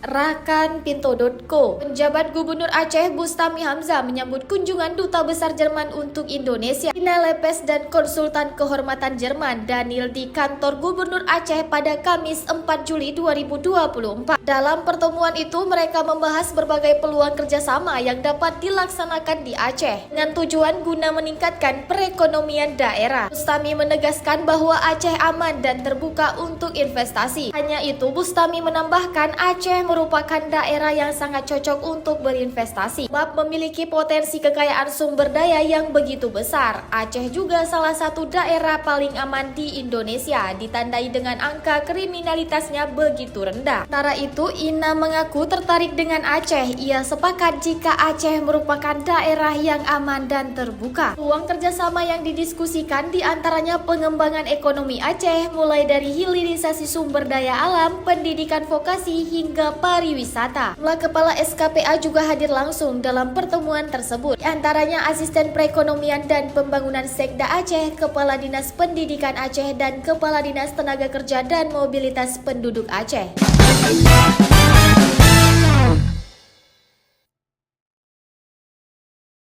Rakan.co. Penjabat Gubernur Aceh Bustami Hamzah menyambut kunjungan Duta Besar Jerman untuk Indonesia, Ina Lepes dan Konsultan Kehormatan Jerman Daniel di kantor Gubernur Aceh pada Kamis 4 Juli 2024. Dalam pertemuan itu mereka membahas berbagai peluang kerjasama yang dapat dilaksanakan di Aceh dengan tujuan guna meningkatkan perekonomian daerah. Bustami menegaskan bahwa Aceh aman dan terbuka untuk investasi. Hanya itu, Bustami menambahkan Aceh merupakan daerah yang sangat cocok untuk berinvestasi, sebab memiliki potensi kekayaan sumber daya yang begitu besar. Aceh juga salah satu daerah paling aman di Indonesia, ditandai dengan angka kriminalitasnya begitu rendah. Sementara itu, Ina mengaku tertarik dengan Aceh. Ia sepakat jika Aceh merupakan daerah yang aman dan terbuka. Peluang kerjasama yang didiskusikan diantaranya pengembangan ekonomi Aceh, mulai dari hilirisasi sumber daya alam, pendidikan vokasi, hingga pariwisata. Kepala SKPA juga hadir langsung dalam pertemuan tersebut. Di antaranya Asisten Perekonomian dan Pembangunan Sekda Aceh, Kepala Dinas Pendidikan Aceh, dan Kepala Dinas Tenaga Kerja dan Mobilitas Penduduk Aceh.